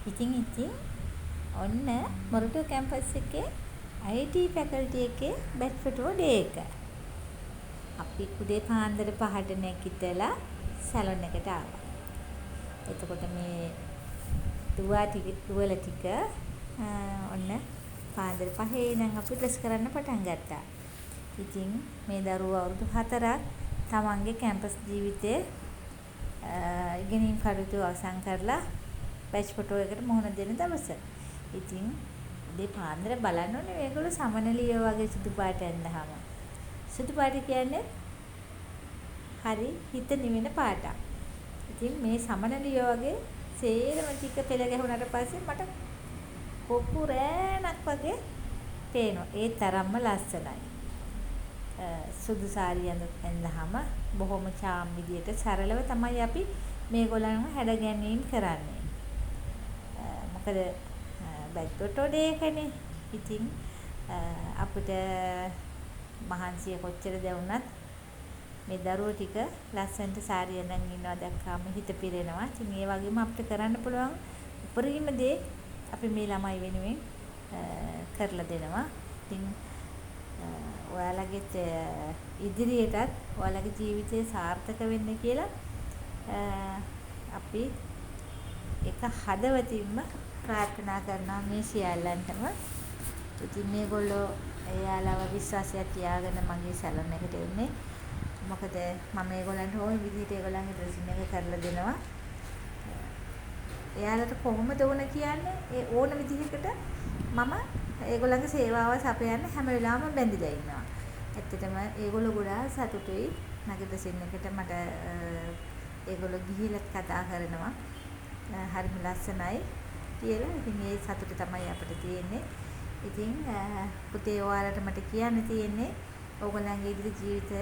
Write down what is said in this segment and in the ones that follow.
ඉතින් ඔන්න මොරටුව කැම්පස් එකේ IT ෆැකල්ටි එකේ බැච් ෆොටෝ ඩේ එක. අපි උදේ පාන්දර 5ට නැගිටලා සැලොන් එකට ආවා. එතකොට මේ දුවල ටික ඔන්න පාන්දර 5 ඉඳන් අපි ඩ්‍රෙස් කරන්න පටන් ගත්තා. ඉතින් මේ දරුවෝ අවුරුදු 4ක් තමන්ගේ කැම්පස් ජීවිතයේ ඉගෙනීම් කටයුතු අවසන් කරලා බැච් ෆොටෝ එකට මුහුණ දෙන දවස. ඉතින් උදේ පාන්දර බලන්න ඕනේ මේගොල්ලෝ සමනලිය වගේ සුදු පාට ඇඳහම. සුදු පාට කියන්නේ හරි හිත නිවෙන පාටක්. ඉතින් මේ සමනලිය වගේ සේරම ටික පෙළ ගැහුණාට පස්සේ මට කොප්පු රෑනක් වගේ පේනවා. ඒ තරම්ම ලස්සනයි. සුදු සාරිය ඇඳහම බොහොම චාම් විදියට සරලව තමයි අපි මේගොල්ලන්ව හැඩ ගැනීම කරන්නේ. මොකද බැච් ෆොටෝ ඩේ එකනේ. ඉතින් අපිට මහන්සිය කොච්චර දැවුනත් මේ දරුවෝ ටික ලස්සනට සාරිය ඇඳන් ඉන්නවා දැක්කාම හිත පිරෙනවා. ඉතින් ඒ වගේම අපිට කරන්න පුළුවන් උපරිම දේ අපි මේ ළමයි වෙනුවෙන් කරලා දෙනවා. ඉතින් ඔයාලගේ ඉදිරියටත් ඔයාලගේ ජීවිතේ සාර්ථක වෙන්න කියලා අපි එක හදවතින්ම ප්‍රාර්ථනා කරනවා මේ සියල්ලන්ටම. ඉතින් මේගොල්ලෝ එයාලව විශ්වාසයක් තියාගෙන මගේ සැලොන් එකට එන්නේ. මොකද මම ඒගොල්ලන්ට ඕන විදිහට ඒගොල්ලන්ගේ ඩ්‍රෙසින් එක කරලා දෙනවා. එයාලට කොහොමද ඕන කියන්නේ ඒ ඕන විදිහකට මම ඒගොල්ලන්ගේ සේවාව සපයන්න හැම වෙලාවෙම බැඳිලා ඉන්නවා. ඇත්තටම ඒගොල්ලෝ ගොඩාක් සතුටුයි. මගේ ඩ්‍රෙසින් එකට මට ඒගොල්ලෝ ගිහිල්ලා කතා කරනවා. හරිම ලස්සනයි කියලා. ඉතින් මේ සතුට තමයි අපිට තියෙන්නේ. ඉතින් පුතේ ඔයාලට මට කියන්න තියෙන්නේ ඕගොල්ලන්ගේ ඉදිරි ජීවිතය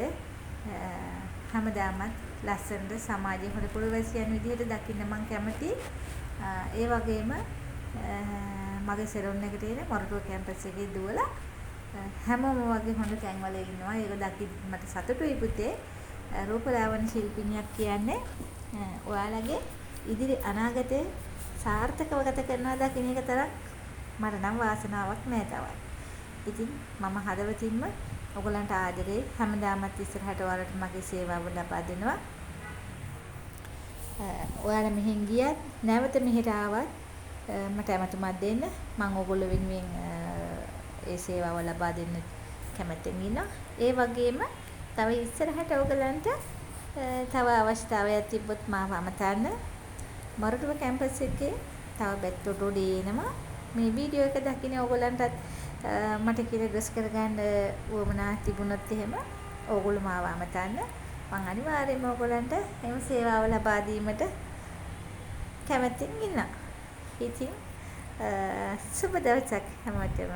හැමදාමත් ලස්සනට සමාජයේ හොඳ පුරවැසියන් විදිහට දකින්න මම කැමතියි. ඒ වගේම මගේ සැලොන් එකට එන මොරටුව කැම්පස් එකේ දුවලා හැමෝම වගේ හොඳ තැන්වල ඉන්නවා. ඒක දකින්න මට සතුටුයි පුතේ. රූපලාවන්‍ය ශිල්පිනියක් කියන්නේ ඔයාලගේ ඉදිරි අනාගතේ සාර්ථකව ගත කරනවා දකින්න එක තරම් මට නම් වාසනාවක් නෑ තවත්. ඉතින් මම හදවතින්ම ඔයගලන්ට ආදරේ හැමදාමත් ඉස්සරහට ඔයාලට මගේ සේවාව ලබා දෙනවා. ඔයාලා මෙහෙන් ගියත් නැවත මෙහෙට ආවත් මට ඇමතුමක් දෙන්න. මම ඔයගොල්ලෝ වෙනුවෙන් ඒ සේවාව ලබා දෙන්න කැමැත්තෙන් ඉන්නවා. ඒ වගේම තව ඉස්සරහට ඔයගලන්ට තව අවස්ථාවක් තිබ්බොත් මාව අමතන්න. මොරටුව කැම්පස් එකේ තව බැච් ෆොටෝ ඩේ එනවා. මේ වීඩියෝ එක දකින්න ඔයගලන්ටත් මට කියලා ඩ්‍රෙස් කරගන්න උවමනා තිබුණොත් එහෙම ඕගොල්ලෝ මාව අමතන්න. මම අනිවාර්යයෙන්ම ඔයගලන්ට එම සේවාව ලබා දීමට කැමැත්තෙන් ඉන්නවා. ඉතින් සුබ දවසක් හැමෝටම.